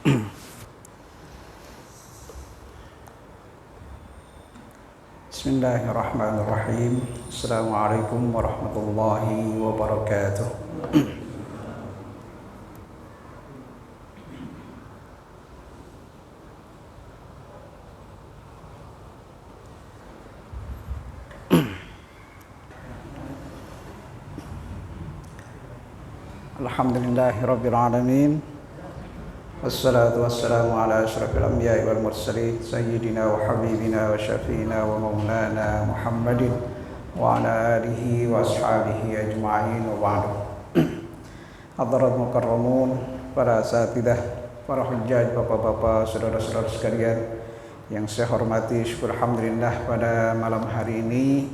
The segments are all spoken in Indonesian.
Bismillahirrahmanirrahim. Assalamualaikum warahmatullahi wabarakatuh. Alhamdulillahirabbil alamin. Wassalatu wassalamu ala asyrafil anbiya'i wal mursalin sayyidina wa habibina wa syafi'ina wa maulana Muhammadin wa ala alihi wa ashabihi ajma'in wa ba'du. Hadirat mukarramun, para asatidah, para hujjaj, bapak-bapak, saudara-saudara sekalian yang saya hormati, syukur alhamdulillah pada malam hari ini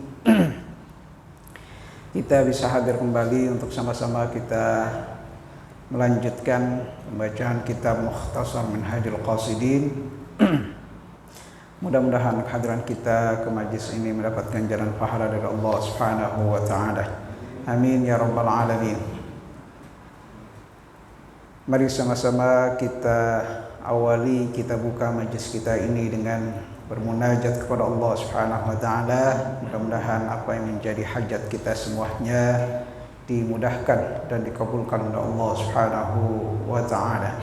kita bisa hadir kembali untuk sama-sama kita melanjutkan pembacaan kitab Mukhtasar Minhajul Qasidin. Mudah-mudahan kehadiran kita ke majlis ini mendapatkan jalan pahala dari Allah Subhanahu wa taala. Amin ya rabbal alamin. Mari sama-sama kita awali, kita buka majlis kita ini dengan bermunajat kepada Allah Subhanahu wa taala. Mudah-mudahan apa yang menjadi hajat kita semuanya dimudahkan dan dikabulkan oleh Allah Subhanahu wa taala.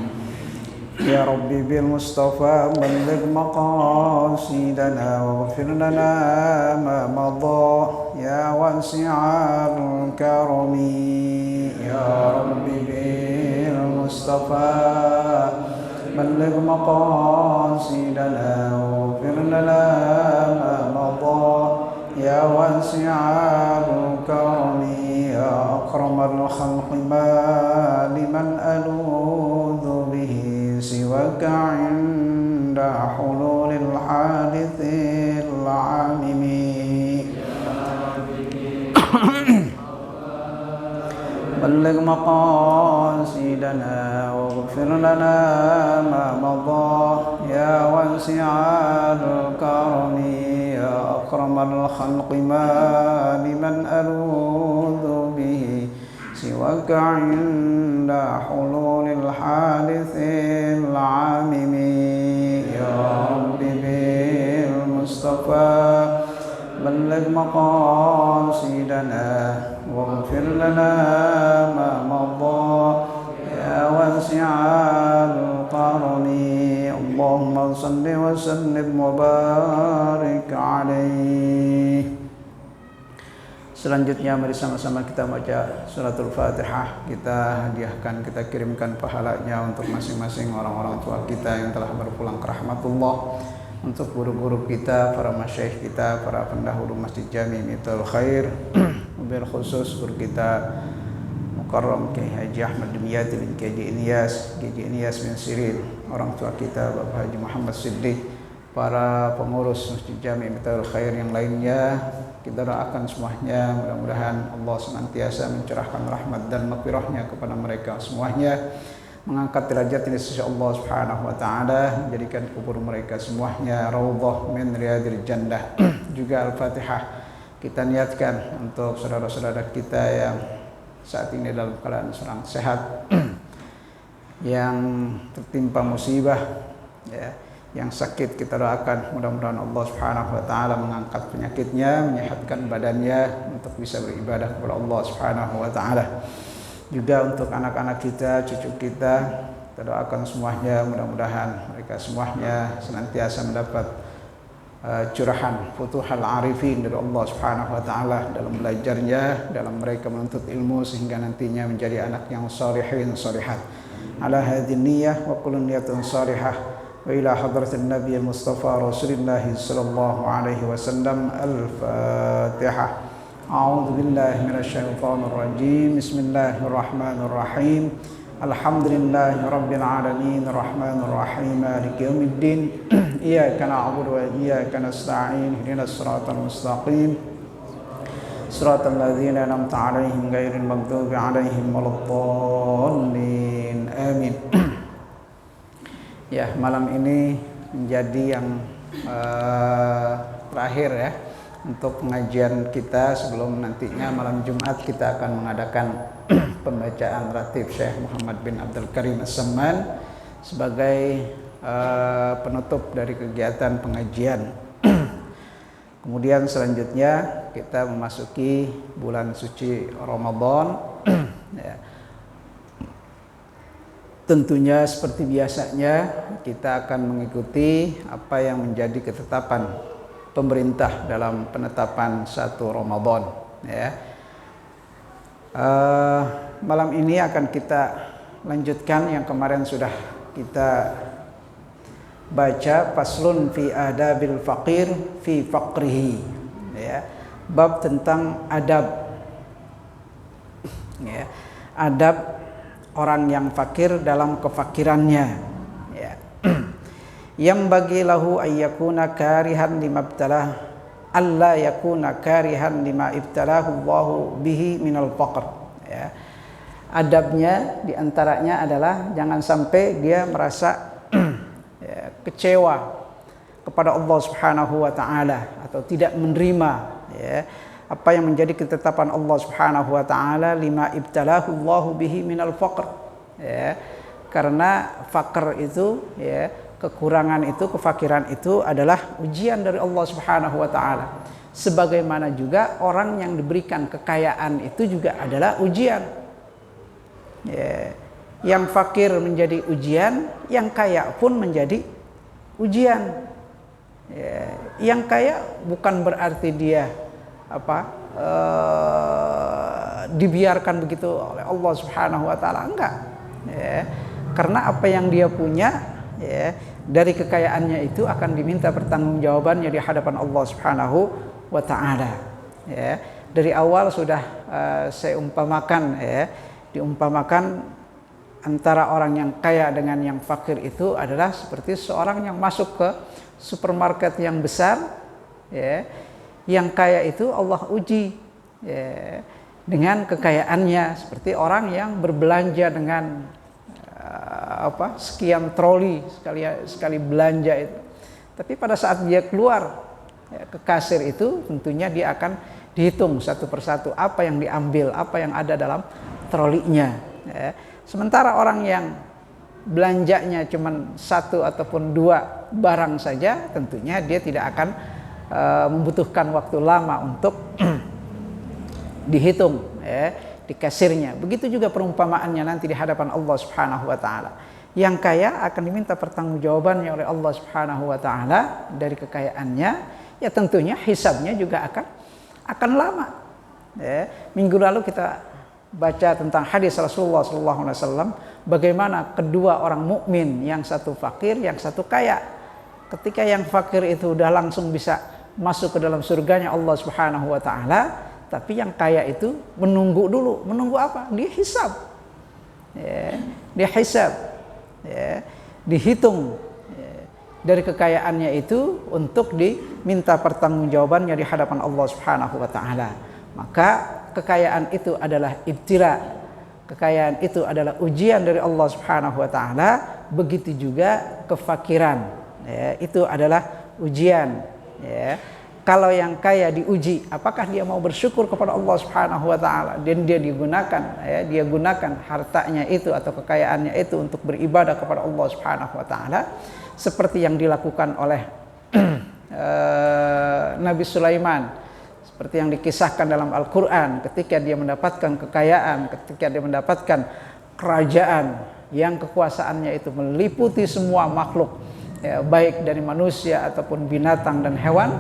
Ya Rabbi bil Mustafa balligh maqasidana waghfir lana ma madha ya wasi'al karami. Ya Rabbi bil Mustafa balligh maqasidana waghfir lana ma madha ya wasi'al karami. Ya akramal khalqi ma liman aludhu bihi siwaka inda hululil hadithil amimi. Balligh maqasidana waghfir lana ma madha ya wasi'al karami. Ya akramal khalqi ma liman aludhu bihi siwaka inda hululil hadithil amimi. Ya Rabbi bil Mustafa balligh maqasidana waghfir lana ma madha ya wasi'al karami. Allahumma salli wa sallim wa barik alaihi. Selanjutnya mari sama-sama kita baca suratul Fatihah. Kita hadiahkan, kita kirimkan pahalanya untuk masing-masing orang-orang tua kita yang telah berpulang ke rahmatullah, untuk guru-guru kita, para masyayikh kita, para pendahulu Masjid Jami Miftaul Khair, mobil khusus guru kita Mukarram Kiai Haji Ahmad Dimyati bin Kiai Ilyas bin Sirin, orang tua kita Bapak Haji Muhammad Siddiq, para pengurus Masjid Jami Miftaul Khair yang lainnya. Kita doakan semuanya, mudah-mudahan Allah senantiasa mencurahkan rahmat dan maghfirahnya kepada mereka semuanya, mengangkat derajat di sisi Allah Subhanahu wa taala, menjadikan kubur mereka semuanya raudhah min riyadil jannah. Juga Al-Fatihah kita niatkan untuk saudara-saudara kita yang saat ini dalam keadaan sedang sehat, yang tertimpa musibah, ya, yang sakit, kita doakan mudah-mudahan Allah Subhanahu wa taala mengangkat penyakitnya, menyehatkan badannya untuk bisa beribadah kepada Allah Subhanahu wa taala. Juga untuk anak-anak kita, cucu kita doakan semuanya, mudah-mudahan mereka semuanya senantiasa mendapat curahan futuhal arifin dari Allah Subhanahu wa taala dalam belajarnya, dalam mereka menuntut ilmu, sehingga nantinya menjadi anak yang shalihin shalihat. Ala hadhihi niyyah wa kullu niyatin salihah wa ila hadratin Nabi Mustafa Rasulullah sallallahu alaihi wasallam. Al-Fatihah. A'udzu billahi minasyaitonir rajim. Bismillahirrahmanirrahim. Alhamdulillahi rabbil alamin arrahmanir rahim maliki yaumiddin. Iyyaka na'budu wa iyyaka nasta'in. Ihdinas siratal mustaqim. Siratal ladzina an'amta 'alaihim ghairil maghdubi 'alaihim waladdallin. Amin. Ya, malam ini menjadi yang terakhir ya untuk pengajian kita, sebelum nantinya malam Jumat kita akan mengadakan pembacaan ratib Syekh Muhammad bin Abdul Karim As-Samman sebagai penutup dari kegiatan pengajian. Kemudian selanjutnya kita memasuki bulan suci Ramadan. Ya. Tentunya seperti biasanya kita akan mengikuti apa yang menjadi ketetapan pemerintah dalam penetapan 1 Ramadan. Ya. Malam ini akan kita lanjutkan yang kemarin sudah kita baca, faslun fi adabil faqir fi faqrihi. Ya. Bab tentang adab. Ya. Adab orang yang fakir dalam kefakirannya, ya. Yang bagi lahu ayyakuna karihan lima ibtalah alla yakuna karihan lima ibtalahu Allahu bihi minal faqr, ya. Adabnya diantaranya adalah jangan sampai dia merasa ya, kecewa kepada Allah Subhanahu wa taala atau tidak menerima, ya, apa yang menjadi ketetapan Allah Subhanahu wa taala, lima ibtalahu Allahu bihi minal faqr, ya. Karena fakir itu, ya, kekurangan itu, kefakiran itu adalah ujian dari Allah Subhanahu wa taala. Sebagaimana juga orang yang diberikan kekayaan itu juga adalah ujian. Ya. Yang fakir menjadi ujian, yang kaya pun menjadi ujian. Ya. Yang kaya bukan berarti dia dibiarkan begitu oleh Allah Subhanahu wa taala, enggak, ya. Karena apa yang dia punya, ya, dari kekayaannya itu akan diminta pertanggungjawabannya di hadapan Allah Subhanahu wa taala, ya. Dari awal sudah saya umpamakan, ya, diumpamakan antara orang yang kaya dengan yang fakir itu adalah seperti seorang yang masuk ke supermarket yang besar, ya. Yang kaya itu Allah uji, ya, dengan kekayaannya, seperti orang yang berbelanja dengan sekian troli sekali belanja itu. Tapi pada saat dia keluar, ya, ke kasir itu tentunya dia akan dihitung satu persatu apa yang diambil, apa yang ada dalam trolinya, ya. Sementara orang yang belanjanya cuma 1 ataupun 2 barang saja, tentunya dia tidak akan membutuhkan waktu lama untuk dihitung, ya, di kasirnya. Begitu juga perumpamaannya nanti di hadapan Allah Subhanahu wa taala. Yang kaya akan diminta pertanggungjawabannya oleh Allah Subhanahu wa taala dari kekayaannya, ya tentunya hisabnya juga akan lama. Ya. Minggu lalu kita baca tentang hadis Rasulullah SAW, bagaimana kedua orang mukmin, yang satu fakir, yang satu kaya. Ketika yang fakir itu udah langsung bisa masuk ke dalam surganya Allah Subhanahu wa taala, tapi yang kaya itu menunggu dulu. Menunggu apa? Dihisab. Ya, dihisab. Ya, dihitung, ya, dari kekayaannya itu untuk diminta pertanggungjawabannya di hadapan Allah Subhanahu wa taala. Maka kekayaan itu adalah ibtila. Kekayaan itu adalah ujian dari Allah Subhanahu wa taala, begitu juga kefakiran. Ya, itu adalah ujian, ya. Kalau yang kaya diuji, apakah dia mau bersyukur kepada Allah Subhanahu wa taala dan dia gunakan hartanya itu atau kekayaannya itu untuk beribadah kepada Allah Subhanahu wa taala seperti yang dilakukan oleh Nabi Sulaiman, seperti yang dikisahkan dalam Al-Qur'an, ketika dia mendapatkan kekayaan, ketika dia mendapatkan kerajaan yang kekuasaannya itu meliputi semua makhluk, ya, baik dari manusia ataupun binatang dan hewan,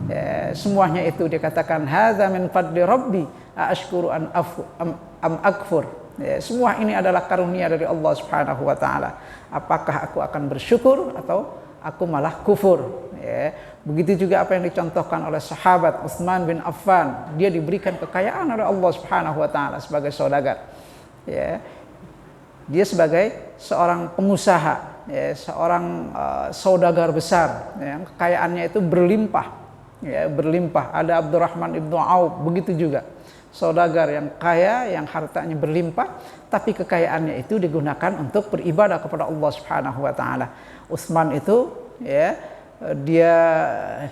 ya, semuanya itu dikatakan hadza min fadli rabbi ashkuru am akfur, ya, semua ini adalah karunia dari Allah Subhanahu wa taala. Apakah aku akan bersyukur atau aku malah kufur, ya. Begitu juga apa yang dicontohkan oleh sahabat Utsman bin Affan, dia diberikan kekayaan oleh Allah Subhanahu wa taala sebagai saudagar, ya. Dia sebagai seorang pengusaha, ya, seorang saudagar besar, ya, kekayaannya itu berlimpah, ya, berlimpah. Ada Abdurrahman ibnu Auf, begitu juga saudagar yang kaya, yang hartanya berlimpah, tapi kekayaannya itu digunakan untuk beribadah kepada Allah Subhanahu wa taala. Utsman itu, ya, dia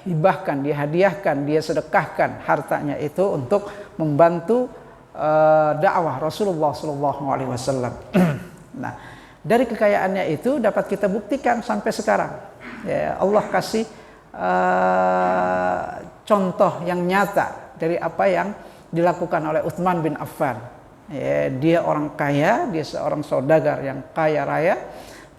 hibahkan, dia hadiahkan, dia sedekahkan hartanya itu untuk membantu dakwah Rasulullah sallallahu alaihi wasallam. Nah, dari kekayaannya itu dapat kita buktikan sampai sekarang. Ya, Allah kasih contoh yang nyata dari apa yang dilakukan oleh Utsman bin Affan. Ya, dia orang kaya, dia seorang saudagar yang kaya raya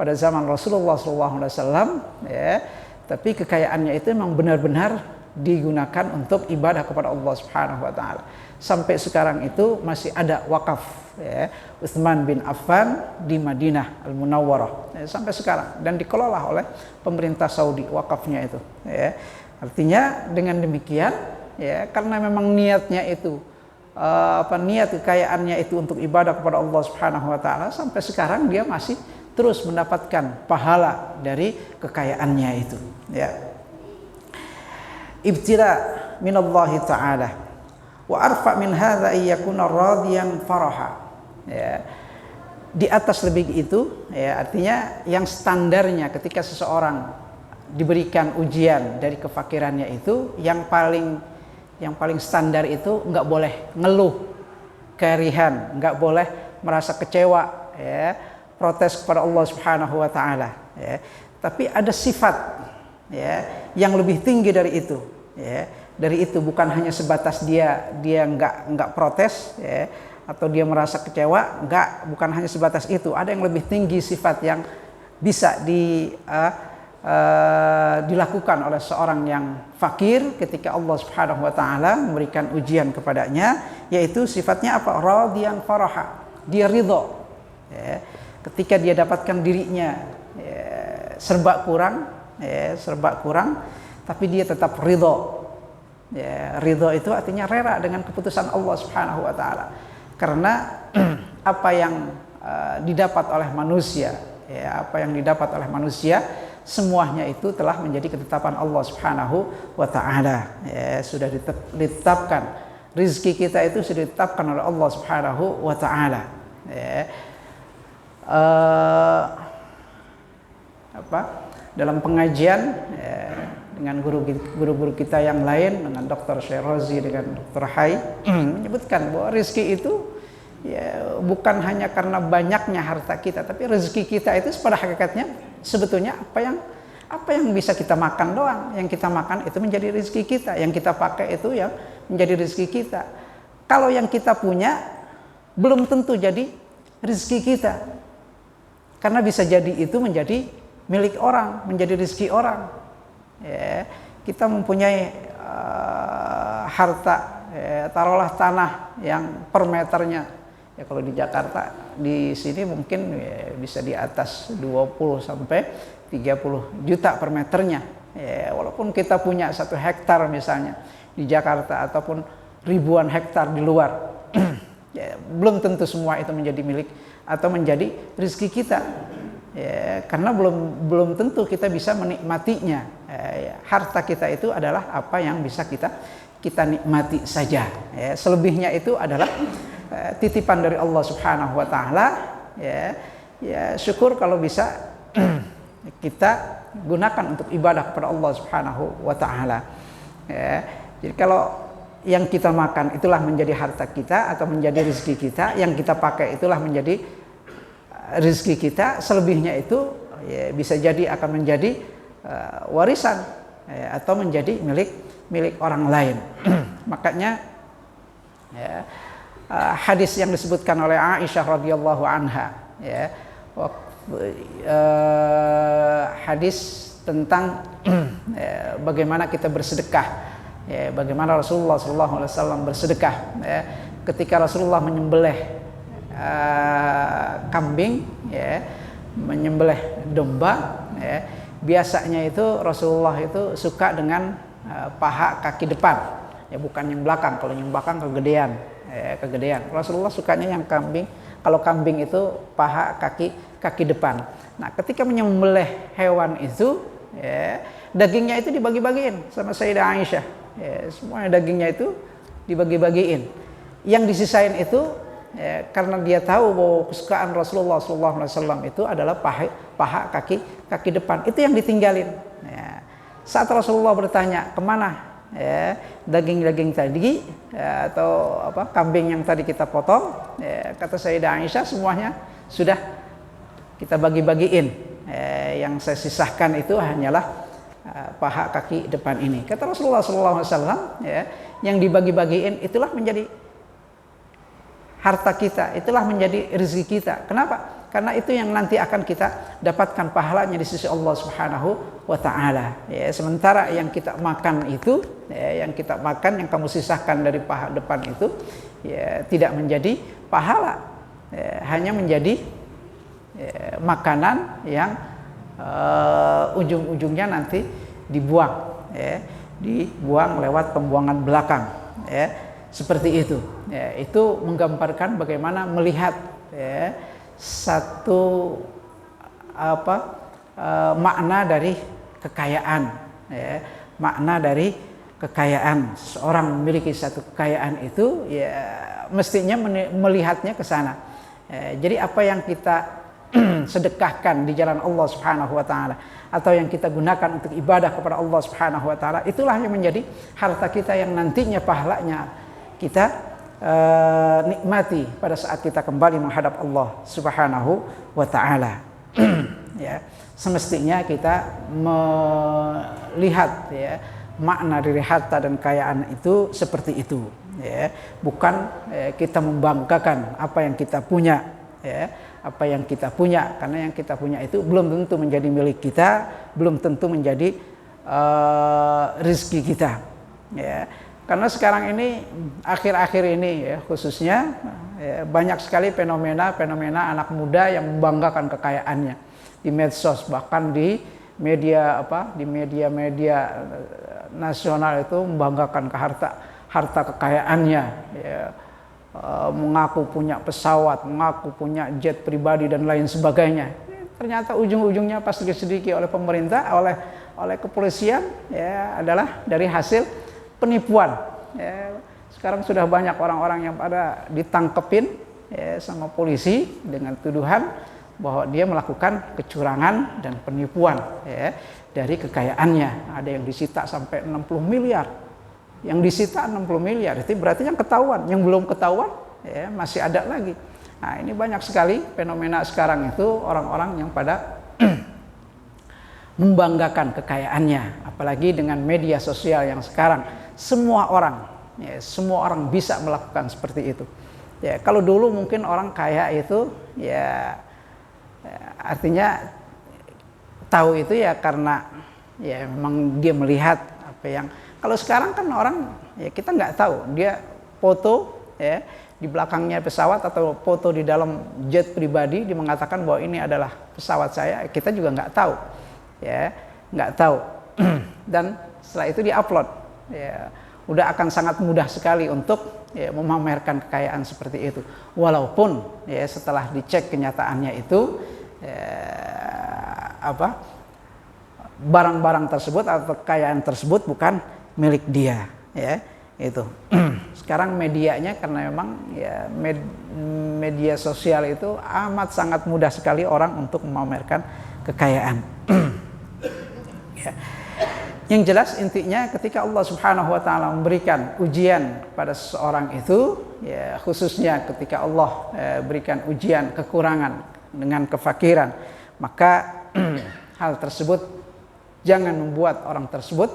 pada zaman Rasulullah SAW. Ya, tapi kekayaannya itu memang benar-benar digunakan untuk ibadah kepada Allah Subhanahu Wa Taala. Sampai sekarang itu masih ada wakaf, ya, Utsman bin Affan di Madinah Al-Munawwarah, ya, sampai sekarang, dan dikelola oleh pemerintah Saudi wakafnya itu. Ya. Artinya dengan demikian, ya, karena memang niatnya itu niat kekayaannya itu untuk ibadah kepada Allah Subhanahu Wa Taala, sampai sekarang dia masih terus mendapatkan pahala dari kekayaannya itu. Ya. Ibtila minallahi ta'ala wa arfa min hadza ayyakuna radiyan faraha. Ya. Di atas lebih itu, ya, artinya yang standarnya ketika seseorang diberikan ujian dari kefakirannya itu, yang paling standar itu nggak boleh ngeluh kerihan, nggak boleh merasa kecewa, ya, protes kepada Allah Subhanahu Wa Taala. Ya. Tapi ada sifat, ya, yang lebih tinggi dari itu. Ya. Dari itu bukan hanya sebatas dia nggak protes, ya, atau dia merasa kecewa, bukan hanya sebatas itu. Ada yang lebih tinggi sifat yang bisa dilakukan oleh seorang yang fakir ketika Allah Subhanahu Wa Taala memberikan ujian kepadanya, yaitu sifatnya apa? Radiyan faraha. Dia ridho. Ya. Ketika dia dapatkan dirinya, ya, serba kurang, tapi dia tetap ridho. Ya, ridho itu artinya rela dengan keputusan Allah Subhanahu Wa Taala. Karena apa yang didapat oleh manusia, ya, apa yang didapat oleh manusia, semuanya itu telah menjadi ketetapan Allah Subhanahu Wa Taala. Ya, sudah ditetapkan. Rizki kita itu sudah ditetapkan oleh Allah Subhanahu Wa Taala. Ya. Dalam pengajian, ya, dengan guru-guru kita yang lain, dengan Dr. Syairozi, dengan Dr. Hai, menyebutkan bahwa rezeki itu, ya, bukan hanya karena banyaknya harta kita, tapi rezeki kita itu pada hakikatnya sebetulnya apa yang bisa kita makan doang. Yang kita makan itu menjadi rezeki kita, yang kita pakai itu yang menjadi rezeki kita. Kalau yang kita punya belum tentu jadi rezeki kita, karena bisa jadi itu menjadi milik orang, menjadi rezeki orang. Ya, kita mempunyai harta, ya, taruhlah tanah yang per meternya, ya, kalau di Jakarta di sini mungkin, ya, bisa di atas 20 sampai 30 juta per meternya. Ya, walaupun kita punya 1 hektar misalnya di Jakarta ataupun ribuan hektar di luar, ya, belum tentu semua itu menjadi milik atau menjadi rezeki kita. Ya, karena belum tentu kita bisa menikmatinya. Ya, harta kita itu adalah apa yang bisa kita nikmati saja. Ya, selebihnya itu adalah titipan dari Allah Subhanahu Wa Taala. Ya, syukur kalau bisa kita gunakan untuk ibadah kepada Allah Subhanahu Wa Taala. Ya, jadi kalau yang kita makan itulah menjadi harta kita atau menjadi rezeki kita, yang kita pakai itulah menjadi rezeki kita, selebihnya itu, ya, bisa jadi akan menjadi warisan, ya, atau menjadi milik orang lain. Makanya, ya, hadis yang disebutkan oleh Aisyah radhiyallahu anha, ya, hadis tentang bagaimana kita bersedekah, ya, bagaimana Rasulullah SAW bersedekah, ya, ketika Rasulullah menyembelih kambing, ya, menyembelih domba, ya, biasanya itu Rasulullah itu suka dengan paha kaki depan, ya, bukan yang belakang. Kalau yang belakang kegedean. Rasulullah sukanya yang kambing. Kalau kambing itu paha kaki depan. Nah, ketika menyembelih hewan itu, ya, dagingnya itu dibagi-bagiin sama Sayyidah Aisyah. Ya, semuanya dagingnya itu dibagi-bagiin. Yang disisain itu, ya, karena dia tahu bahwa kesukaan Rasulullah SAW itu adalah paha kaki depan, itu yang ditinggalin. Ya. Saat Rasulullah bertanya kemana, ya, daging tadi, ya, atau kambing yang tadi kita potong, ya, kata Sayyidah Aisyah, semuanya sudah kita bagi-bagiin. Yang saya sisahkan itu hanyalah paha kaki depan ini. Kata Rasulullah SAW, ya, yang dibagi-bagiin itulah menjadi harta kita, itulah menjadi rezeki kita. Kenapa? Karena itu yang nanti akan kita dapatkan pahalanya di sisi Allah Subhanahu wa taala. Ya, sementara yang kita makan itu, ya, yang kita makan yang kamu sisahkan dari paha depan itu, ya, tidak menjadi pahala. Ya, hanya menjadi makanan yang ujung-ujungnya nanti dibuang, ya, dibuang lewat pembuangan belakang, ya, seperti itu. Ya, itu menggambarkan bagaimana melihat, ya, satu makna dari kekayaan, ya, makna dari kekayaan. Seorang memiliki satu kekayaan itu, ya, mestinya melihatnya ke sana. Jadi apa yang kita sedekahkan di jalan Allah Subhanahu wa taala atau yang kita gunakan untuk ibadah kepada Allah Subhanahu wa taala, itulah yang menjadi harta kita yang nantinya pahalanya kita nikmati pada saat kita kembali menghadap Allah Subhanahu wa taala. Ya, semestinya kita melihat, ya, makna dari harta dan kekayaan itu seperti itu, ya. Bukan kita membanggakan apa yang kita punya, ya, apa yang kita punya, karena yang kita punya itu belum tentu menjadi milik kita, belum tentu menjadi rezeki kita, ya. Karena sekarang ini, akhir-akhir ini, ya, khususnya, ya, banyak sekali fenomena anak muda yang membanggakan kekayaannya di medsos, bahkan di media media nasional itu membanggakan harta kekayaannya, ya, mengaku punya pesawat, mengaku punya jet pribadi dan lain sebagainya. Ternyata ujung-ujungnya pas diselidiki oleh pemerintah, oleh kepolisian, ya, adalah dari hasil penipuan. Ya, sekarang sudah banyak orang-orang yang pada ditangkepin, ya, sama polisi dengan tuduhan bahwa dia melakukan kecurangan dan penipuan, ya, dari kekayaannya. Ada yang disita sampai 60 miliar. Yang disita 60 miliar itu berarti yang ketahuan, yang belum ketahuan, ya, masih ada lagi. Nah, ini banyak sekali fenomena sekarang itu orang-orang yang pada membanggakan kekayaannya, apalagi dengan media sosial yang sekarang semua orang bisa melakukan seperti itu. Ya, kalau dulu mungkin orang kaya itu, ya, artinya tahu itu ya karena, ya, memang dia melihat apa yang. Kalau sekarang kan orang, ya, kita nggak tahu, dia foto, ya, di belakangnya pesawat atau foto di dalam jet pribadi, dia mengatakan bahwa ini adalah pesawat saya, kita juga nggak tahu, ya, nggak tahu. Dan setelah itu diupload, ya, udah akan sangat mudah sekali untuk, ya, memamerkan kekayaan seperti itu. Walaupun, ya, setelah dicek kenyataannya itu, ya, barang-barang tersebut atau kekayaan tersebut bukan milik dia, ya, itu. Sekarang medianya, karena memang, ya, media sosial itu amat sangat mudah sekali orang untuk memamerkan kekayaan. Ya. Yang jelas intinya ketika Allah Subhanahu wa taala memberikan ujian pada seseorang itu, ya, khususnya ketika Allah berikan ujian kekurangan dengan kefakiran, maka hal tersebut jangan membuat orang tersebut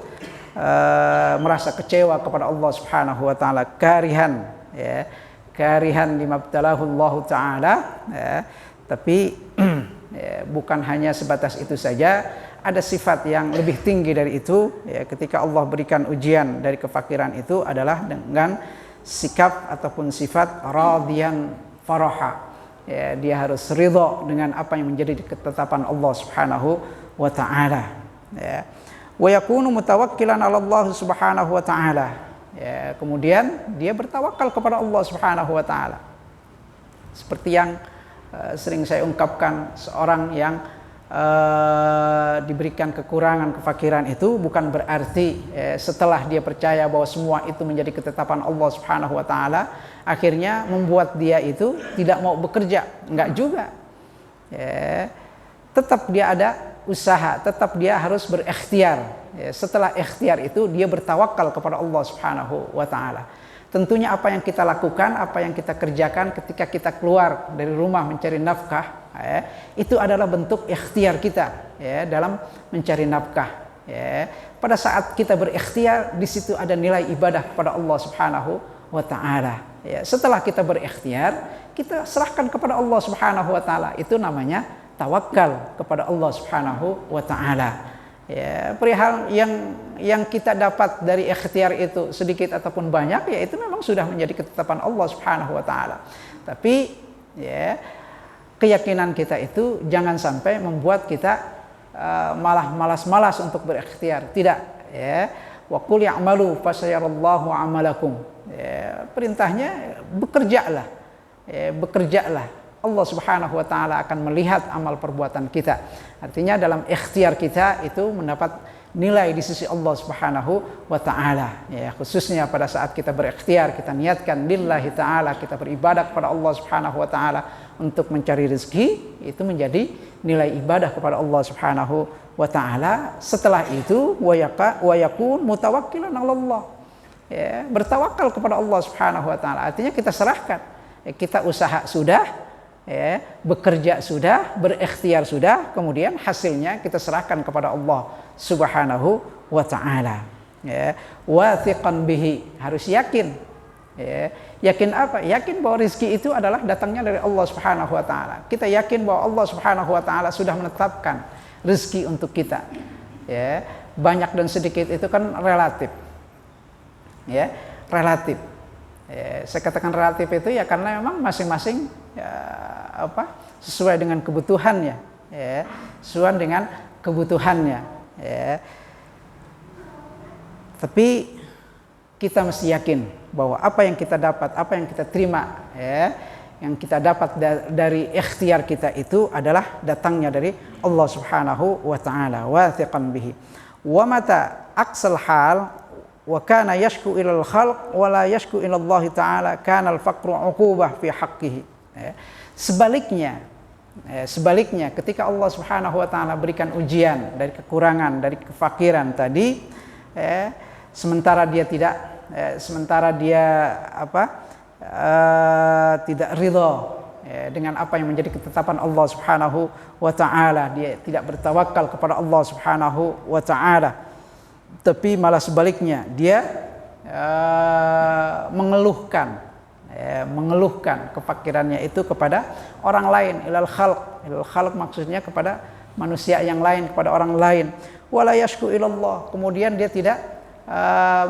merasa kecewa kepada Allah Subhanahu wa taala, karihan, ya, karihan limabtalahu Allah taala, ya. Tapi ya, bukan hanya sebatas itu saja, ada sifat yang lebih tinggi dari itu, ya, ketika Allah berikan ujian dari kefakiran itu adalah dengan sikap ataupun sifat radiyan faraha, ya, dia harus ridha dengan apa yang menjadi ketetapan Allah Subhanahu wa taala, ya. Wa yakunu mutawakkilan 'ala Allah Subhanahu wa taala, ya, kemudian dia bertawakal kepada Allah Subhanahu wa taala. Seperti yang sering saya ungkapkan, seorang yang diberikan kekurangan, kefakiran itu bukan berarti setelah dia percaya bahwa semua itu menjadi ketetapan Allah Subhanahu wa taala, akhirnya membuat dia itu tidak mau bekerja. Enggak juga. Ya, tetap dia ada usaha, tetap dia harus berikhtiar. Ya, setelah ikhtiar itu dia bertawakal kepada Allah Subhanahu wa taala. tentunya apa yang kita lakukan, apa yang kita kerjakan ketika kita keluar dari rumah mencari nafkah, itu adalah bentuk ikhtiar kita dalam mencari nafkah. Pada saat kita berikhtiar, di situ ada nilai ibadah kepada Allah Subhanahu wa taala. Setelah kita berikhtiar, kita serahkan kepada Allah Subhanahu wa taala. Itu namanya tawakal kepada Allah Subhanahu wa taala. Perihal yang kita dapat dari ikhtiar itu sedikit ataupun banyak, ya itu memang sudah menjadi ketetapan Allah Subhanahu wa taala. Tapi keyakinan kita itu jangan sampai membuat kita malah malas-malas untuk berikhtiar. Tidak, wa qul ya'malu fasayarallahu 'amalakum. Perintahnya bekerjalah. Bekerjalah. Allah Subhanahu wa taala akan melihat amal perbuatan kita. Artinya dalam ikhtiar kita itu mendapat nilai di sisi Allah Subhanahu wa taala. Khususnya pada saat kita berikhtiar, kita niatkan lillahi taala, kita beribadah kepada Allah Subhanahu wa taala untuk mencari rezeki, itu menjadi nilai ibadah kepada Allah Subhanahu wa taala. Setelah itu wa yakun mutawakkilan 'ala Allah. Bertawakal kepada Allah Subhanahu wa taala. Artinya kita serahkan. Kita usaha sudah, bekerja sudah, berikhtiar sudah, kemudian hasilnya kita serahkan kepada Allah Subhanahu wa taala. Wathiqan bihi, harus yakin. Yakin apa? Yakin bahwa rezeki itu adalah datangnya dari Allah Subhanahu wa taala. Kita yakin bahwa Allah Subhanahu wa taala sudah menetapkan rezeki untuk kita. Banyak dan sedikit itu kan relatif. Relatif. Saya katakan relatif itu ya karena memang masing-masing sesuai dengan kebutuhannya, sesuai dengan kebutuhannya. Tapi kita mesti yakin bahwa apa yang kita dapat, apa yang kita terima, yang kita dapat dari ikhtiar kita itu adalah datangnya dari Allah Subhanahu wa taala. Wathiqan bihi. Wa mata aqsal hal wa kana yashku ilal khalq wa la yashku ila Allah taala kana al faqru uqubah fi haqqihi. Sebaliknya ketika Allah Subhanahu wa taala berikan ujian dari kekurangan, dari kefakiran tadi, sementara dia tidak ridha dengan apa yang menjadi ketetapan Allah Subhanahu wa taala, dia tidak bertawakal kepada Allah Subhanahu wa taala, tapi malah sebaliknya dia mengeluhkan kefakirannya itu kepada orang lain, ilal khalq maksudnya kepada manusia yang lain, kepada orang lain. Wala yashku ilallah, kemudian dia tidak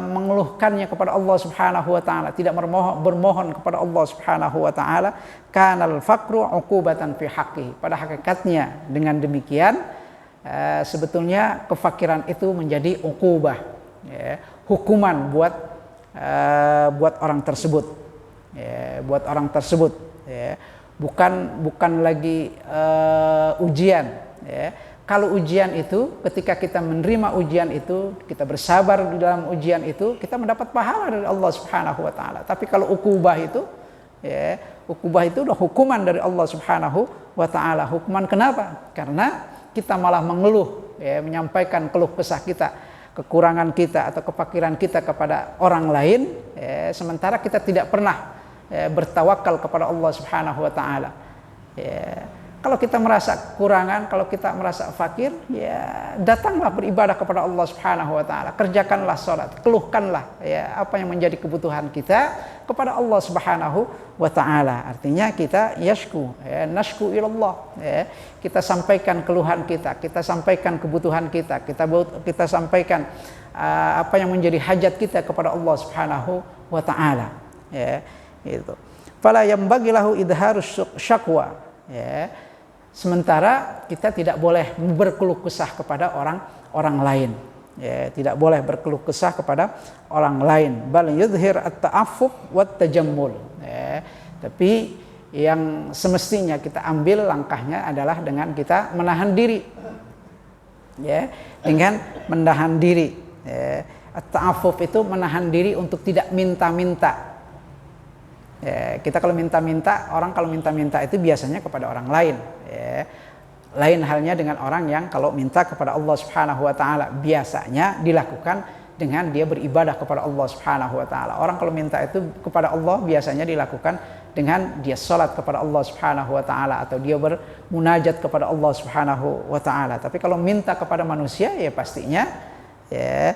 mengeluhkannya kepada Allah Subhanahu wa taala, tidak bermohon kepada Allah Subhanahu wa taala. Kanal faqru uqubatan fi haqqihi. Pada hakikatnya dengan demikian sebetulnya kefakiran itu menjadi uqubah, hukuman buat orang tersebut, buat orang tersebut, bukan lagi ujian. Kalau ujian itu, ketika kita menerima ujian itu, kita bersabar di dalam ujian itu, kita mendapat pahala dari Allah Subhanahu wa taala. Tapi kalau ukubah itu udah hukuman dari Allah Subhanahu wa taala. Hukuman kenapa? Karena kita malah mengeluh, menyampaikan keluh kesah kita, kekurangan kita atau kefakiran kita kepada orang lain, sementara kita tidak pernah bertawakal kepada Allah Subhanahu wa taala. Kalau kita merasa kekurangan, kalau kita merasa fakir, ya datanglah beribadah kepada Allah Subhanahu wa taala. Kerjakanlah salat, keluhkanlah apa yang menjadi kebutuhan kita kepada Allah Subhanahu wa taala. Artinya kita nashku ilallah. Kita sampaikan keluhan kita sampaikan kebutuhan kita sampaikan apa yang menjadi hajat kita kepada Allah Subhanahu wa taala. Itu. Fala yambaghi lahu idharus syakwa. Sementara kita tidak boleh berkeluh kesah kepada orang lain. Tidak boleh berkeluh kesah kepada orang lain. Bal yudhir at-ta'affuf wat tajammul. Tapi yang semestinya kita ambil langkahnya adalah dengan kita menahan diri. Dengan menahan diri. At-ta'affuf itu menahan diri untuk tidak minta-minta. Kita kalau minta-minta, orang kalau minta-minta itu biasanya kepada orang lain. Lain halnya dengan orang yang kalau minta kepada Allah Subhanahu wa taala biasanya dilakukan dengan dia beribadah kepada Allah Subhanahu wa taala. Orang kalau minta itu kepada Allah biasanya dilakukan dengan dia salat kepada Allah Subhanahu wa taala atau dia bermunajat kepada Allah Subhanahu wa taala. Tapi kalau minta kepada manusia ya pastinya ya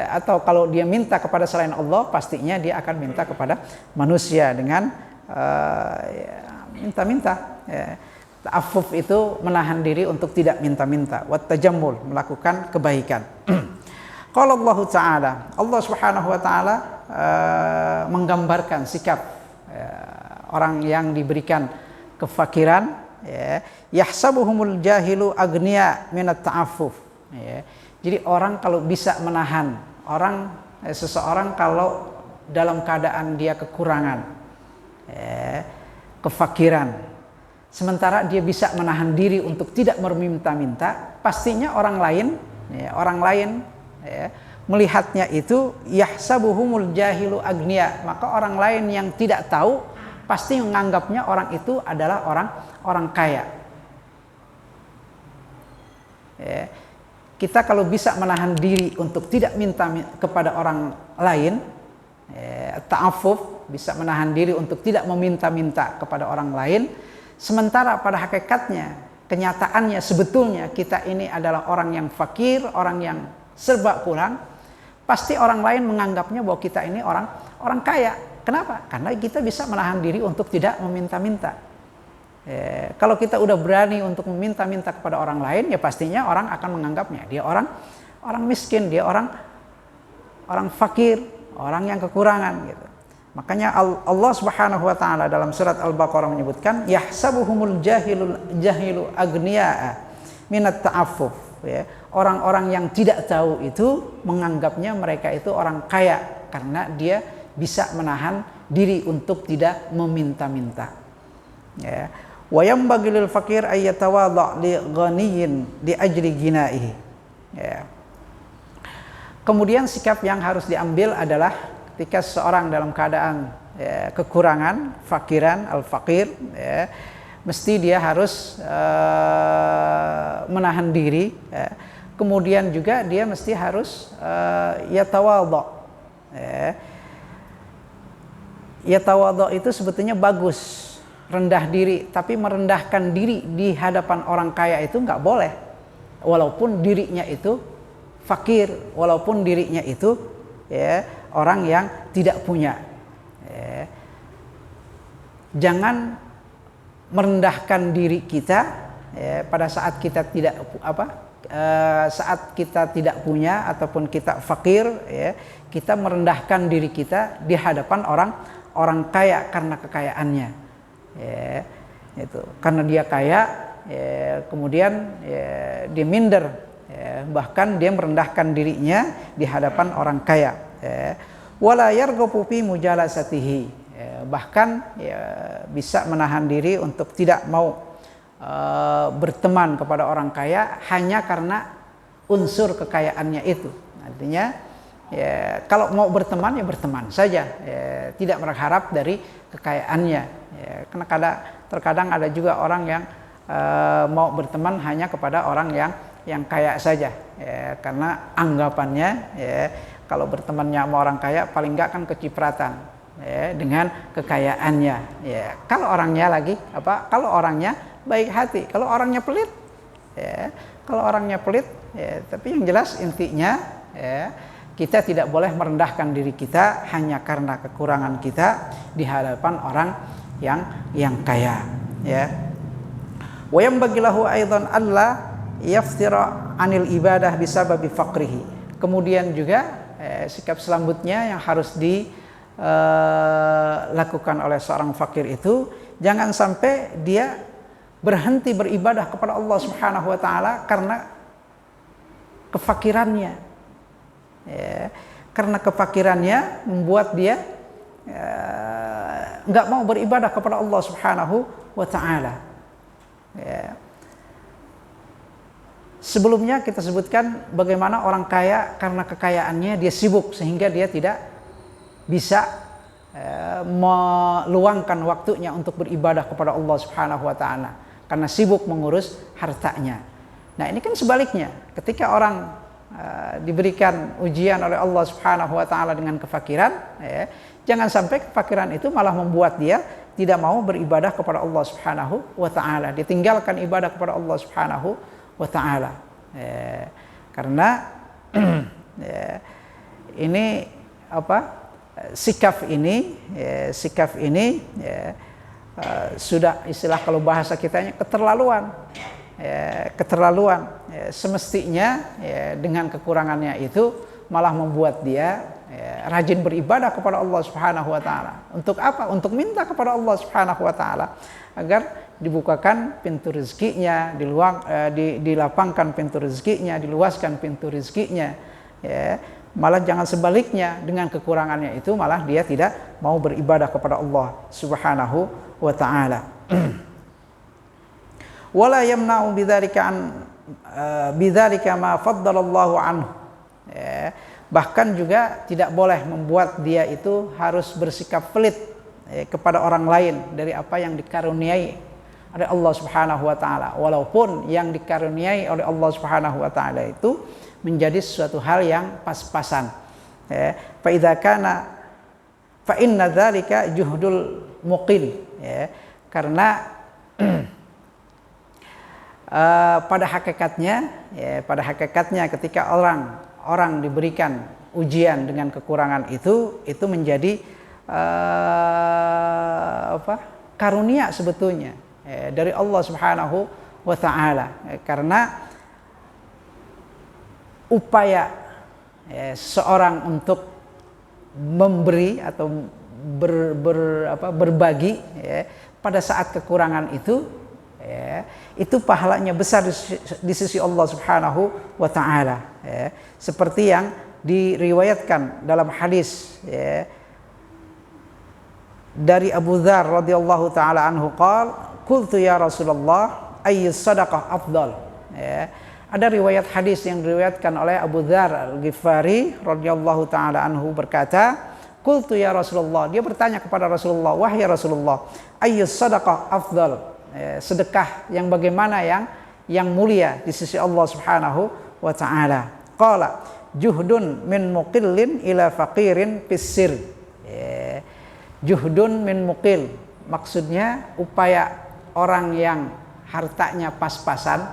atau kalau dia minta kepada selain Allah pastinya dia akan minta kepada manusia dengan minta-minta. Ta'affuf itu menahan diri untuk tidak minta-minta. Wat tajammul, melakukan kebaikan. Qala Allah Ta'ala, Allah Subhanahu wa taala menggambarkan sikap orang yang diberikan kefakiran, yahsabuhumul jahilu agniya minat ta'affuf. Jadi orang kalau bisa menahan, seseorang kalau dalam keadaan dia kekurangan, kefakiran, sementara dia bisa menahan diri untuk tidak meminta-minta, pastinya orang lain melihatnya itu yahsabuhumul jahilu agniya, maka orang lain yang tidak tahu pasti menganggapnya orang itu adalah orang kaya. Kita kalau bisa menahan diri untuk tidak minta kepada orang lain, ta'affuf, bisa menahan diri untuk tidak meminta-minta kepada orang lain, sementara pada hakikatnya, kenyataannya sebetulnya kita ini adalah orang yang fakir, orang yang serba kurang, pasti orang lain menganggapnya bahwa kita ini orang kaya. Kenapa? Karena kita bisa menahan diri untuk tidak meminta-minta. Kalau kita udah berani untuk meminta-minta kepada orang lain, ya pastinya orang akan menganggapnya dia orang miskin, dia orang fakir, orang yang kekurangan gitu. Makanya Allah Subhanahu wa taala dalam surat Al-Baqarah menyebutkan yahsabuhumul jahilu agniya minat ta'affuf, Orang-orang yang tidak tahu itu menganggapnya mereka itu orang kaya karena dia bisa menahan diri untuk tidak meminta-minta. Wa yanbaghi lil faqir ay yatawadha li ghaniyyin li ajli ghina'ihi. Kemudian sikap yang harus diambil adalah ketika seorang dalam keadaan kekurangan, fakiran, al-faqir, mesti dia harus menahan diri. Kemudian juga dia mesti harus yatawadha. Yatawadha itu sebetulnya bagus, rendah diri, tapi merendahkan diri di hadapan orang kaya itu nggak boleh. Walaupun dirinya itu fakir, walaupun dirinya itu orang yang tidak punya. Jangan merendahkan diri kita pada saat kita tidak punya ataupun kita fakir, kita merendahkan diri kita di hadapan orang kaya karena kekayaannya. Itu karena dia kaya, kemudian dia minder, bahkan dia merendahkan dirinya di hadapan orang kaya. Wala yarghabu fi mujalasatihi, bahkan bisa menahan diri untuk tidak mau berteman kepada orang kaya hanya karena unsur kekayaannya itu. Artinya kalau mau berteman ya berteman saja, tidak berharap dari kekayaannya. Karena terkadang ada juga orang yang mau berteman hanya kepada orang yang kaya saja, karena anggapannya kalau bertemannya sama orang kaya paling enggak kan kecipratan dengan kekayaannya. Kalau orangnya kalau orangnya baik hati, kalau orangnya pelit, tapi yang jelas intinya kita tidak boleh merendahkan diri kita hanya karena kekurangan kita di hadapan orang yang kaya. Wa yanbaghi lahu aidan alla yaftira 'anil ibadah bisababi faqrihi. Kemudian juga sikap selanjutnya yang harus dilakukan oleh seorang fakir itu, jangan sampai dia berhenti beribadah kepada Allah Subhanahu wa taala karena kefakirannya. Karena kefakirannya membuat dia enggak mau beribadah kepada Allah Subhanahu wa taala. Sebelumnya kita sebutkan bagaimana orang kaya karena kekayaannya dia sibuk sehingga dia tidak bisa meluangkan waktunya untuk beribadah kepada Allah Subhanahu wa taala karena sibuk mengurus hartanya. Nah, ini kan sebaliknya. Ketika orang diberikan ujian oleh Allah Subhanahu wa taala dengan kefakiran, jangan sampai kefakiran itu malah membuat dia tidak mau beribadah kepada Allah Subhanahu wa taala, ditinggalkan ibadah kepada Allah Subhanahu wa taala. Karena ini sikap ini sudah, istilah kalau bahasa kitanya, keterlaluan. Semestinya dengan kekurangannya itu malah membuat dia rajin beribadah kepada Allah Subhanahu wa taala. Untuk apa? Untuk minta kepada Allah Subhanahu wa taala agar dibukakan pintu rezekinya, dilapangkan pintu rezekinya, diluaskan pintu rezekinya. Malah jangan sebaliknya, dengan kekurangannya itu malah dia tidak mau beribadah kepada Allah Subhanahu wa taala. Wala yamna'u bidzalika ma faddalallahu anhu. Bahkan juga tidak boleh membuat dia itu harus bersikap pelit kepada orang lain dari apa yang dikaruniai oleh Allah Subhanahu wa taala, walaupun yang dikaruniai oleh Allah Subhanahu wa taala itu menjadi suatu hal yang pas-pasan. Fa idza kana fa inna dzalika juhdul muqil. Karena pada hakikatnya ketika orang diberikan ujian dengan kekurangan itu menjadi karunia sebetulnya dari Allah Subhanahu wa taala. Karena upaya seorang untuk memberi atau berbagi pada saat kekurangan itu pahalanya besar di sisi Allah Subhanahu wa taala. Seperti yang diriwayatkan dalam hadis dari Abu Dzar radhiyallahu taala anhu qala qultu ya Rasulullah ayyus sadaqah afdal. Ada riwayat hadis yang diriwayatkan oleh Abu Dzar Al-Ghifari radhiyallahu taala anhu berkata, qultu ya Rasulullah, dia bertanya kepada Rasulullah, wahai Rasulullah, ayyus sadaqah afdal. Sedekah yang bagaimana yang mulia di sisi Allah Subhanahu wa taala. Qala juhdun min muqillin ila faqirin fissir. Juhdun min muqil, maksudnya upaya orang yang hartanya pas-pasan,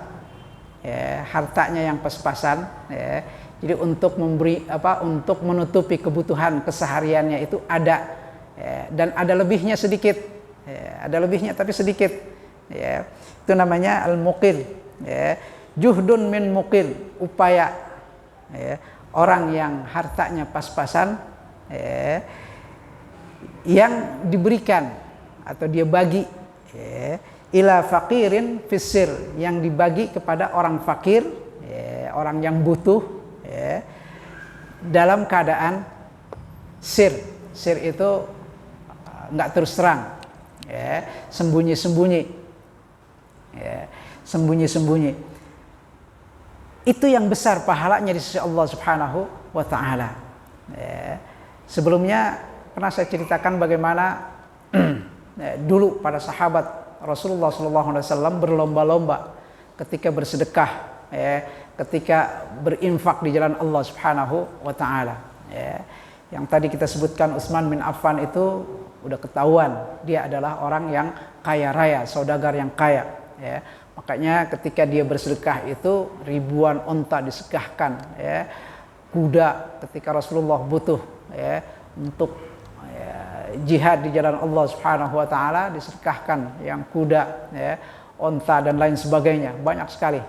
jadi untuk memberi untuk menutupi kebutuhan kesehariannya itu ada, dan ada lebihnya sedikit, ada lebihnya tapi sedikit. Itu namanya al-muqil. Juhdun min muqil, upaya orang yang hartanya pas-pasan, yang diberikan atau dia bagi ila faqirin fissir, yang dibagi kepada orang fakir, orang yang butuh, dalam keadaan sir itu nggak terus terang, sembunyi-sembunyi. Itu yang besar pahalanya di sisi Allah Subhanahu wa taala. Sebelumnya pernah saya ceritakan bagaimana dulu para sahabat Rasulullah SAW berlomba-lomba ketika bersedekah, ketika berinfak di jalan Allah Subhanahu wa taala. Yang tadi kita sebutkan Utsman bin Affan itu udah ketahuan dia adalah orang yang kaya raya, saudagar yang kaya. Makanya ketika dia bersedekah itu ribuan onta disedekahkan, kuda ketika Rasulullah butuh untuk jihad di jalan Allah Subhanahu wa taala disedekahkan, yang kuda, onta dan lain sebagainya, banyak sekali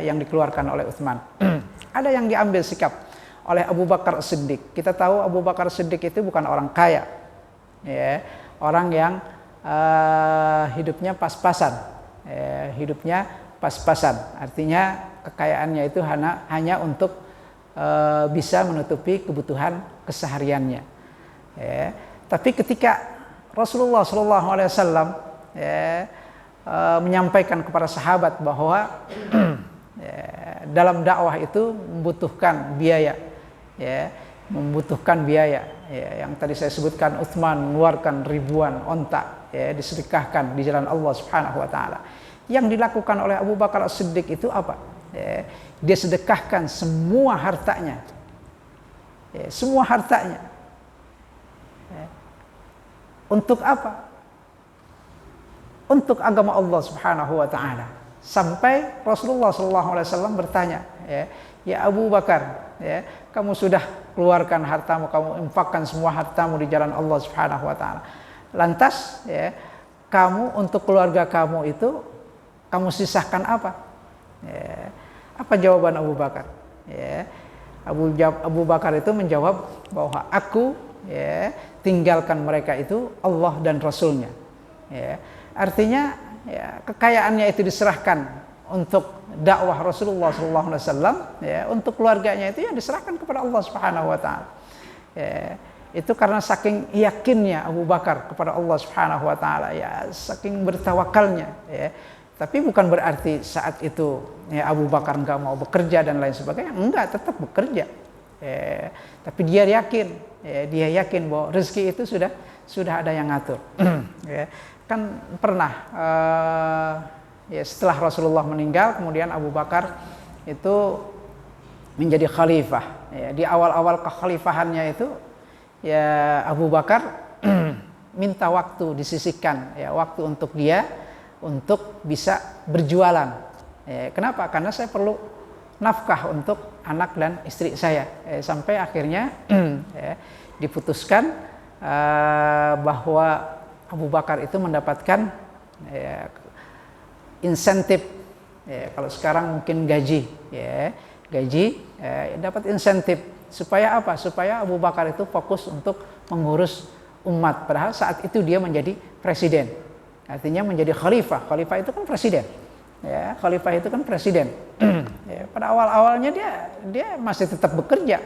yang dikeluarkan oleh Utsman. Ada yang diambil sikap oleh Abu Bakar As-Siddiq. Kita tahu Abu Bakar As-Siddiq itu bukan orang kaya, orang yang hidupnya pas-pasan. Artinya kekayaannya itu hanya untuk bisa menutupi kebutuhan kesehariannya. Tapi ketika Rasulullah SAW menyampaikan kepada sahabat bahwa dalam dakwah itu membutuhkan biaya, yang tadi saya sebutkan, Utsman mengeluarkan ribuan onta, disedekahkan di jalan Allah Subhanahu wa taala. Yang dilakukan oleh Abu Bakar As-Siddiq itu apa? dia sedekahkan semua hartanya, semua hartanya. Untuk apa? Untuk agama Allah Subhanahu wa taala. Sampai Rasulullah sallallahu alaihi wasallam bertanya, ya Abu Bakar, kamu sudah keluarkan hartamu, kamu infakkan semua hartamu di jalan Allah Subhanahu wa taala. Lantas kamu untuk keluarga kamu itu kamu sisahkan apa? Apa jawaban Abu Bakar? Abu Bakar itu menjawab bahwa aku tinggalkan mereka itu Allah dan Rasulnya. Artinya kekayaannya itu diserahkan untuk dakwah Rasulullah SAW, untuk keluarganya itu diserahkan kepada Allah Subhanahu Wa Taala. Itu karena saking yakinnya Abu Bakar kepada Allah Subhanahu Wa Taala, saking bertawakalnya. Tapi bukan berarti saat itu Abu Bakar nggak mau bekerja dan lain sebagainya, enggak, tetap bekerja. Tapi dia yakin bahwa rezeki itu sudah ada yang ngatur. Kan pernah setelah Rasulullah meninggal, kemudian Abu Bakar itu menjadi khalifah. Di awal-awal kekhalifahannya itu Abu Bakar minta waktu disisihkan, waktu untuk dia untuk bisa berjualan. Kenapa? Karena saya perlu nafkah untuk anak dan istri saya. Sampai akhirnya diputuskan bahwa Abu Bakar itu mendapatkan insentif. Kalau sekarang mungkin gaji, dapat insentif. Supaya apa? Supaya Abu Bakar itu fokus untuk mengurus umat. Padahal saat itu dia menjadi presiden. Artinya menjadi khalifah. Khalifah itu kan presiden. Khalifah itu kan presiden. Pada awal-awalnya dia masih tetap bekerja.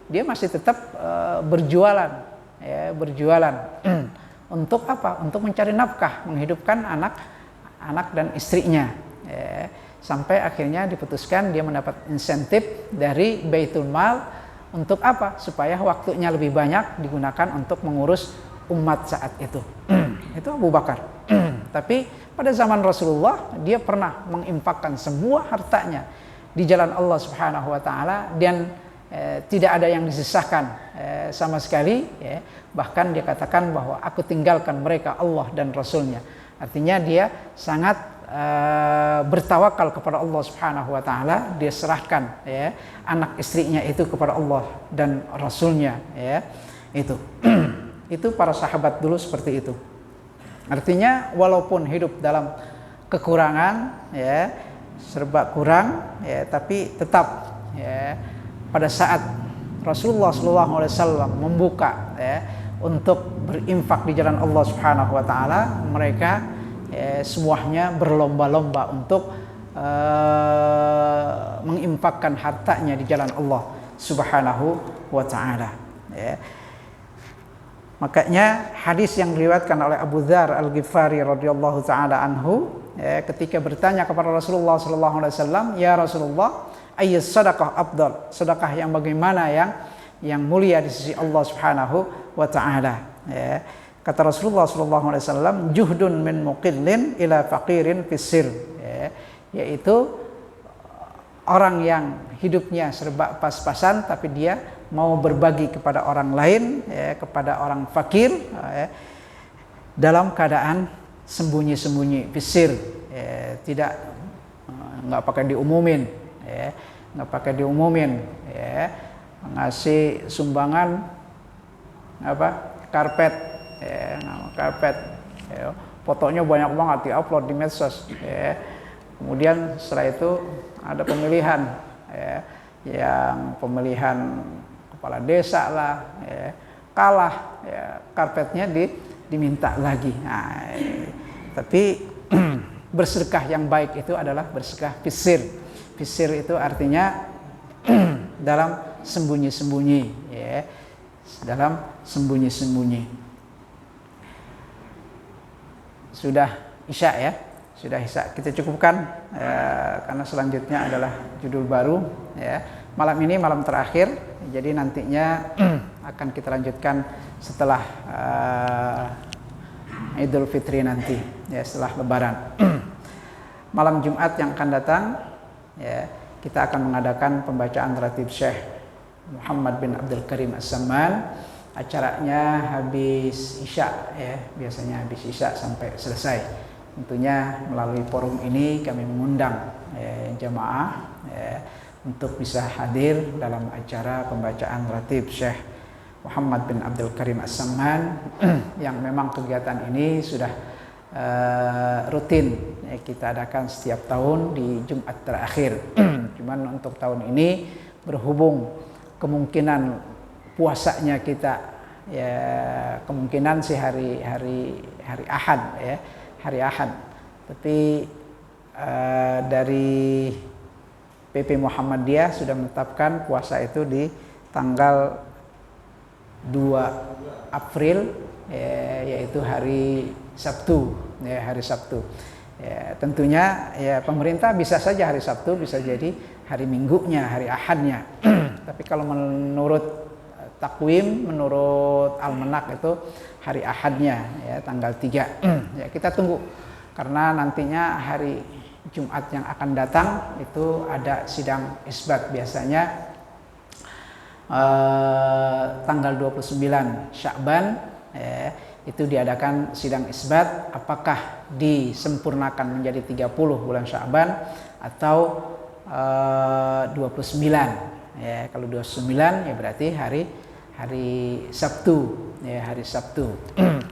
Dia masih tetap berjualan. Untuk apa? Untuk mencari nafkah, menghidupkan anak dan istrinya. Sampai akhirnya diputuskan dia mendapat insentif dari Baitul Mal. Untuk apa? Supaya waktunya lebih banyak digunakan untuk mengurus umat saat itu. Itu Abu Bakar. Tapi pada zaman Rasulullah dia pernah menginfakkan semua hartanya di jalan Allah Subhanahu wa taala dan tidak ada yang disisahkan sama sekali. Bahkan dia katakan bahwa aku tinggalkan mereka Allah dan Rasulnya. Artinya dia sangat bertawakal kepada Allah Subhanahu wa taala. Dia serahkan anak istrinya itu kepada Allah dan Rasulnya. Itu itu para sahabat dulu seperti itu. Artinya walaupun hidup dalam kekurangan, serba kurang, tapi tetap pada saat Rasulullah SAW membuka untuk berinfak di jalan Allah Subhanahu Wa Taala, mereka semuanya berlomba-lomba untuk menginfakkan hartanya di jalan Allah Subhanahu Wa Taala. Makanya hadis yang diriwayatkan oleh Abu Dzar Al-Ghifari radhiyallahu taala anhu ketika bertanya kepada Rasulullah sallallahu alaihi wasallam, "Ya Rasulullah, ayyus sadaqah afdal?" Sedekah yang bagaimana yang mulia di sisi Allah Subhanahu wa taala. Kata Rasulullah sallallahu alaihi wasallam, "Juhdun min muqillin ila faqirin fisir." Yaitu orang yang hidupnya serba pas-pasan tapi dia mau berbagi kepada orang lain, kepada orang fakir, dalam keadaan sembunyi-sembunyi, fisir, nggak pakai diumumin, ngasih sumbangan karpet, karpet, fotonya banyak banget diupload di medsos, kemudian setelah itu ada pemilihan, yang pemilihan kepala desa lah, kalah, karpetnya diminta lagi. Nah, tapi bersedekah yang baik itu adalah bersedekah fisir. Fisir itu artinya dalam sembunyi-sembunyi, dalam sembunyi-sembunyi. Sudah Isya ya, sudah Isya. Kita cukupkan karena selanjutnya adalah judul baru. Malam ini malam terakhir, jadi nantinya akan kita lanjutkan setelah Idul Fitri nanti, setelah Lebaran. Malam Jumat yang akan datang ya, kita akan mengadakan pembacaan ratib Syekh Muhammad bin Abdul Karim As-Samman. Acaranya habis Isya, ya, biasanya habis Isya sampai selesai. Tentunya melalui forum ini kami mengundang jamaah untuk bisa hadir dalam acara pembacaan ratib Syekh Muhammad bin Abdul Karim As-Samman yang memang kegiatan ini sudah rutin kita adakan setiap tahun di Jumat terakhir. Cuman untuk tahun ini berhubung kemungkinan puasanya kita ya kemungkinan sih hari Ahad, ya, hari Ahad. Tapi dari PP Muhammadiyah sudah menetapkan puasa itu di tanggal 2 April, yaitu hari Sabtu, ya, hari Sabtu. Ya, tentunya ya pemerintah bisa saja hari Sabtu, bisa jadi hari Minggunya, hari Ahadnya. Tapi kalau menurut takwim, menurut almanak itu hari Ahadnya, ya, tanggal 3. Ya, kita tunggu karena nantinya hari Jumat yang akan datang itu ada sidang isbat, biasanya tanggal 29 Sya'ban, ya, itu diadakan sidang isbat apakah disempurnakan menjadi 30 bulan Sya'ban atau 29. Ya, kalau 29 ya berarti hari Sabtu, ya, hari Sabtu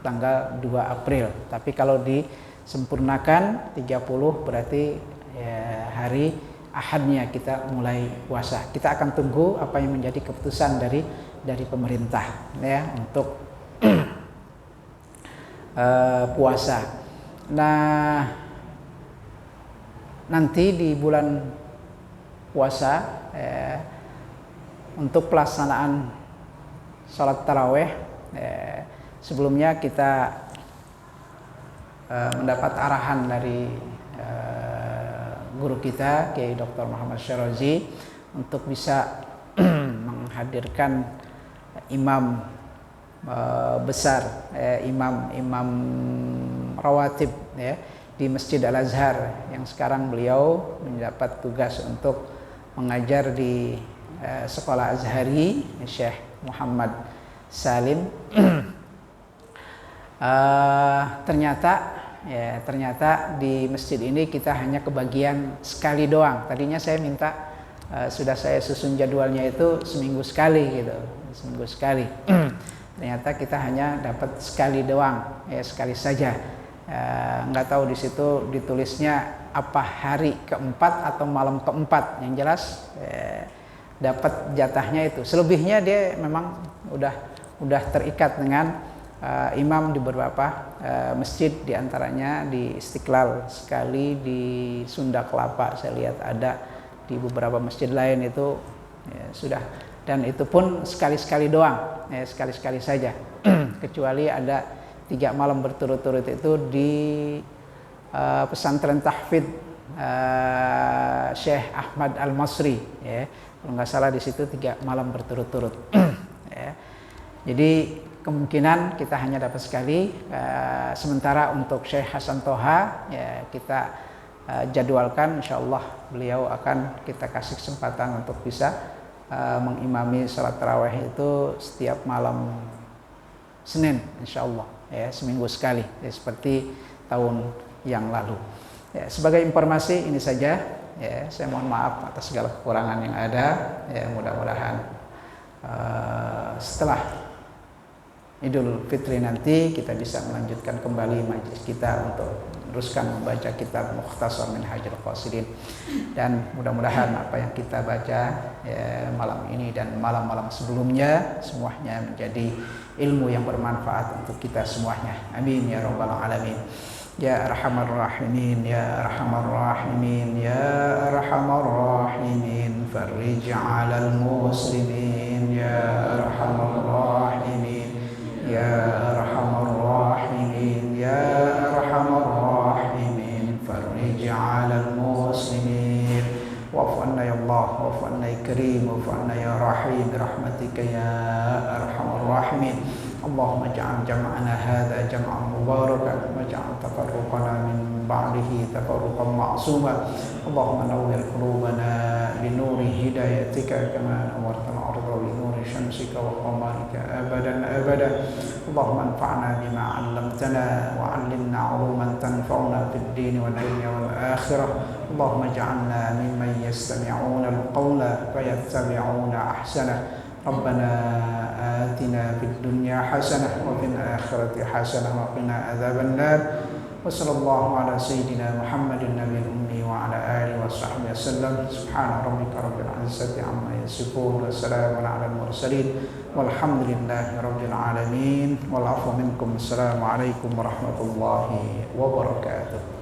tanggal 2 April. Tapi kalau disempurnakan 30 berarti ya, hari Ahadnya kita mulai puasa. Kita akan tunggu apa yang menjadi keputusan dari pemerintah, ya, untuk puasa. Nah, nanti di bulan puasa untuk pelaksanaan sholat taraweh, sebelumnya kita mendapat arahan dari guru kita Kiai Dr. Muhammad Syarazi untuk bisa menghadirkan imam besar, imam rawatib, ya, di Masjid Al-Azhar yang sekarang beliau mendapat tugas untuk mengajar di sekolah Azhari, Syekh Muhammad Salim. Ternyata di masjid ini kita hanya kebagian sekali doang. Tadinya saya minta sudah saya susun jadwalnya itu seminggu sekali gitu, seminggu sekali. Ternyata kita hanya dapat sekali doang, ya, sekali saja. Nggak tahu di situ ditulisnya apa hari keempat atau malam keempat. Yang jelas dapat jatahnya itu. Selebihnya dia memang udah terikat dengan imam di beberapa masjid, diantaranya di Istiqlal sekali, di Sunda Kelapa saya lihat ada, di beberapa masjid lain itu ya, sudah, dan itu pun sekali-sekali doang, ya, sekali-sekali saja. Kecuali ada 3 malam berturut-turut itu di pesantren tahfidz Syekh Ahmad Al-Masri, ya, kalau nggak salah di situ 3 malam berturut-turut. Ya. Jadi kemungkinan kita hanya dapat sekali. Sementara untuk Syekh Hasan Toha, ya, kita jadwalkan, insya Allah beliau akan kita kasih kesempatan untuk bisa mengimami salat tarawih itu setiap malam Senin, insya Allah, ya, seminggu sekali, ya, seperti tahun yang lalu. Ya, sebagai informasi ini saja, ya, saya mohon maaf atas segala kekurangan yang ada. Ya, mudah-mudahan setelah Idul Fitri nanti kita bisa melanjutkan kembali majelis kita untuk teruskan membaca kitab Mukhtasar Minhajul Qasidin, dan mudah-mudahan apa yang kita baca ya, malam ini dan malam-malam sebelumnya semuanya menjadi ilmu yang bermanfaat untuk kita semuanya. Amin ya rabbal alamin. Ya arhamar rahimin, ya arhamar rahimin, ya arhamar rahimin, farij 'alal muslimin, ya arhamar rahimin, ya arhamar rahimin, ya arhamar rahimin, farij 'alal muslimin. Wa'fu anna ya Allah, wa'fu anna ya Karim, wa'fu anna ya Rahim, rahmatika ya arhamar rahimin. Allahumma ja'al jam'ana hadha jam'an mubarakan waj'al tafarruqana min بعده تفرقا معصوما اللهم نور قلوبنا بنور هدايتك كما نورت الأرض بنور شمسك وقمرك أبدا أبدا اللهم انفعنا بما علمتنا وعلمنا علوما تنفعنا في الدين والدنيا والآخرة اللهم اجعلنا ممن يستمعون القول فيتبعون أحسنه ربنا آتنا في الدنيا حسنة وفي الآخرة حسنة وقنا عذاب النار وصلى الله على سيدنا محمد النبي الأمي وعلى آله وصحبه وسلم سبحان ربك رب العزة عما يصفون وسلام على المرسلين والحمد لله رب العالمين والعفو منكم السلام عليكم ورحمة الله وبركاته.